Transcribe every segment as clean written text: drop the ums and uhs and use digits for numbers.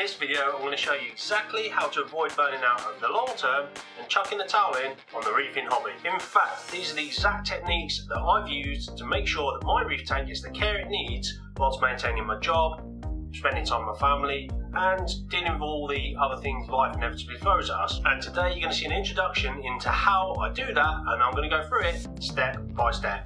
this video, I'm going to show you exactly how to avoid burning out over the long term and chucking the towel in on the reefing hobby. In fact, these are the exact techniques that I've used to make sure that my reef tank gets the care it needs whilst maintaining my job, spending time with my family, and dealing with all the other things life inevitably throws at us. And today you're going to see an introduction into how I do that, and I'm going to go through it step by step.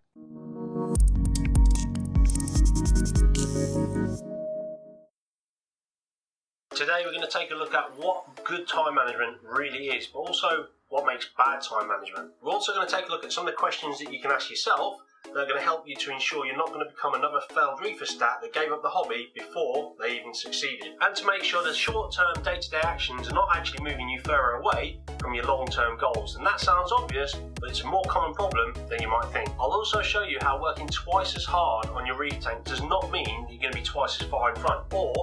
Today we're going to take a look at what good time management really is, but also what makes bad time management. We're also going to take a look at some of the questions that you can ask yourself that are going to help you to ensure you're not going to become another failed reefer stat that gave up the hobby before they even succeeded. And to make sure that short-term day-to-day actions are not actually moving you further away from your long-term goals. And that sounds obvious, but it's a more common problem than you might think. I'll also show you how working twice as hard on your reef tank does not mean that you're going to be twice as far in front, or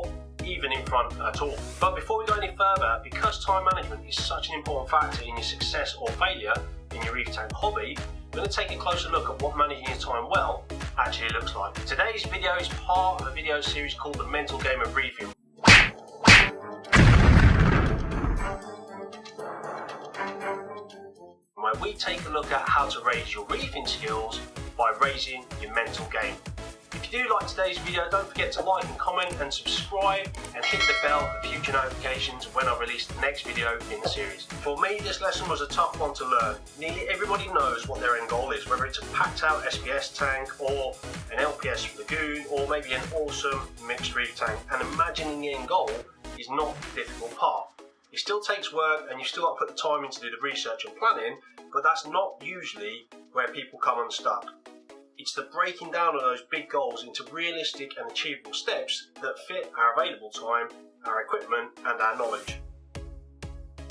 even in front at all. But before we go any further, because time management is such an important factor in your success or failure in your reef tank hobby, we're going to take a closer look at what managing your time well actually looks like. Today's video is part of a video series called the Mental Game of Reefing, where we take a look at how to raise your reefing skills by raising your mental game. If you do like today's video, don't forget to like and comment and subscribe and hit the bell for future notifications when I release the next video in the series. For me, this lesson was a tough one to learn. Nearly everybody knows what their end goal is, whether it's a packed out SPS tank or an LPS lagoon or maybe an awesome mixed reef tank, and imagining the end goal is not the difficult part. It still takes work and you still got to put the time in to do the research and planning, but that's not usually where people come unstuck. It's the breaking down of those big goals into realistic and achievable steps that fit our available time, our equipment, and our knowledge.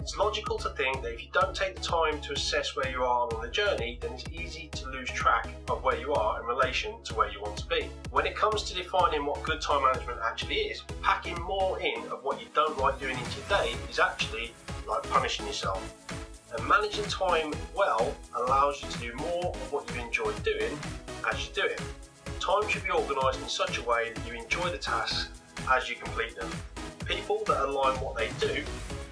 It's logical to think that if you don't take the time to assess where you are on the journey, then it's easy to lose track of where you are in relation to where you want to be. When it comes to defining what good time management actually is, packing more in of what you don't like doing into your day is actually like punishing yourself. And managing time well allows you to do more of what you enjoy doing as you do it. Time should be organised in such a way that you enjoy the tasks as you complete them. People that align what they do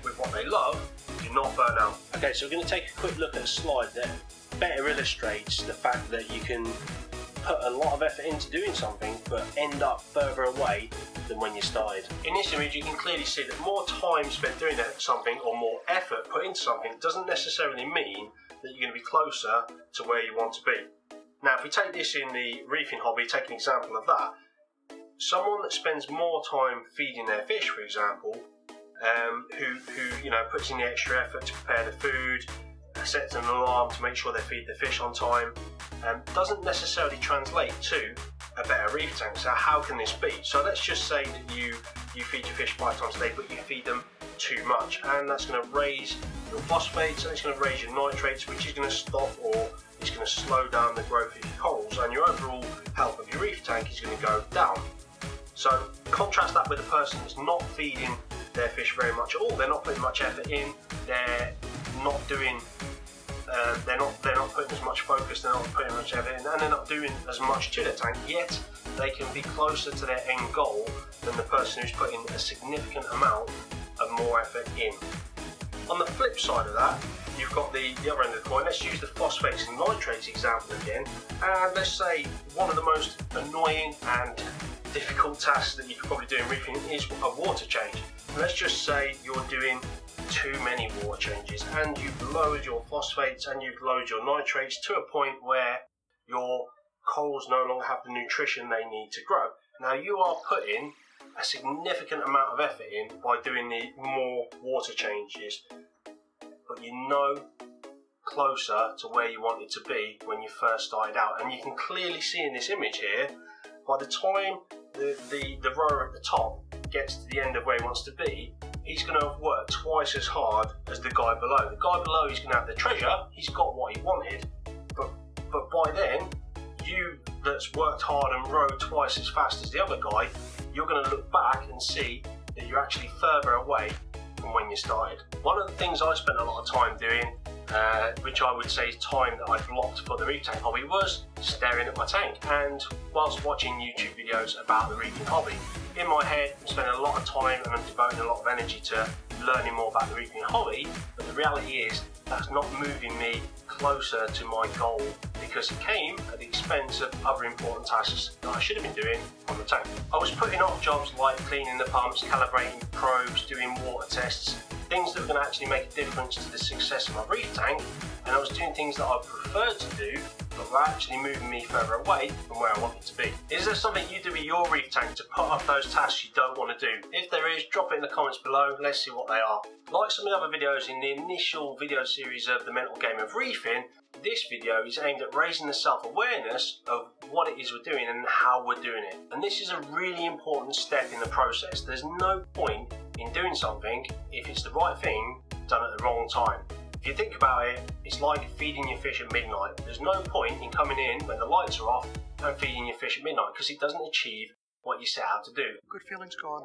with what they love do not burn out. Okay, so we're going to take a quick look at a slide that better illustrates the fact that you can put a lot of effort into doing something but end up further away than when you started. In this image you can clearly see that more time spent doing something or more effort put into something doesn't necessarily mean that you're going to be closer to where you want to be. Now if we take this in the reefing hobby, take an example of that. Someone that spends more time feeding their fish, for example, who puts in the extra effort to prepare the food, sets an alarm to make sure they feed the fish on time, doesn't necessarily translate to a better reef tank. So how can this be? So let's just say that you feed your fish 5 times a day, but you feed them too much, and that's going to raise your phosphates and it's going to raise your nitrates, which is going to stop or it's going to slow down the growth of your corals, and your overall health of your reef tank is going to go down. So contrast that with a person that's not feeding their fish very much at all. They're not putting much effort in. They're not doing. They're not putting as much focus. They're not putting much effort in, and they're not doing as much to their tank. Yet they can be closer to their end goal than the person who's putting a significant amount of more effort in. On the flip side of that, you've got the other end of the coin. Let's use the phosphates and nitrates example again. And let's say one of the most annoying and difficult tasks that you could probably do in reefing is a water change. Let's just say you're doing too many water changes and you've lowered your phosphates and you've lowered your nitrates to a point where your corals no longer have the nutrition they need to grow. Now you are putting a significant amount of effort in by doing the more water changes, but you're no closer to where you wanted to be when you first started out. And you can clearly see in this image here, by the time the rower at the top gets to the end of where he wants to be, he's going to have worked twice as hard as the guy below. The guy below is going to have the treasure, he's got what he wanted, but by then, you that's worked hard and rowed twice as fast as the other guy, you're going to look back and see that you're actually further away from when you started. One of the things I spent a lot of time doing which I would say is time that I blocked for the reef tank hobby, was staring at my tank. And whilst watching YouTube videos about the reefing hobby, in my head I'm spending a lot of time and I'm devoting a lot of energy to learning more about the reefing hobby, but the reality is that's not moving me closer to my goal, because it came at the expense of other important tasks that I should have been doing on the tank. I was putting off jobs like cleaning the pumps, calibrating probes, doing water tests, things that were going to actually make a difference to the success of my reef tank, and I was doing things that I preferred to do but were actually moving me further away from where I wanted to be. Is there something you do with your reef tank to put off those tasks you don't want to do? If there is, drop it in the comments below. Let's see what they are. Like some of the other videos in the initial video series of the Mental Game of Reefing, this video is aimed at raising the self-awareness of what it is we're doing and how we're doing it. And this is a really important step in the process. There's no point in doing something if it's the right thing done at the wrong time. If you think about it, it's like feeding your fish at midnight. There's no point in coming in when the lights are off and feeding your fish at midnight, because it doesn't achieve what you set out to do. Good feelings gone.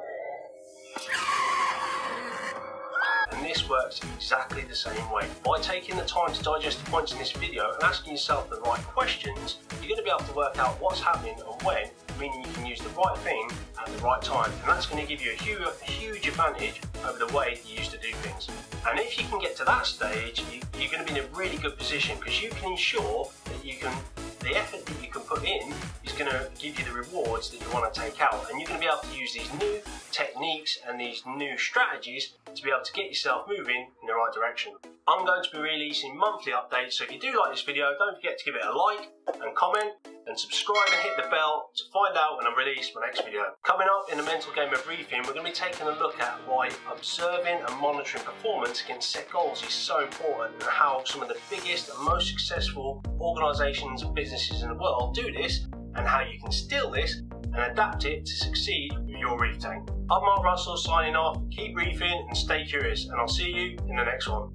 And this works exactly the same way. By taking the time to digest the points in this video and asking yourself the right questions, you're going to be able to work out what's happening and when, meaning you can use the right thing at the right time. And that's going to give you a huge advantage over the way you used to do things. And if you can get to that stage, you're going to be in a really good position, because you can ensure that the effort that you can put in is going to give you the rewards that you want to take out, and you're going to be able to use these new techniques and these new strategies to be able to get yourself moving in the right direction. I'm going to be releasing monthly updates, so if you do like this video, don't forget to give it a like and comment and subscribe and hit the bell to find out when I release my next video. Coming up in the Mental Game of Reefing, we're going to be taking a look at why observing and monitoring performance against set goals is so important, and how some of the biggest and most successful organisations and businesses in the world do this, and how you can steal this and adapt it to succeed with your reef tank. I'm Mark Russell signing off. Keep reefing and stay curious, and I'll see you in the next one.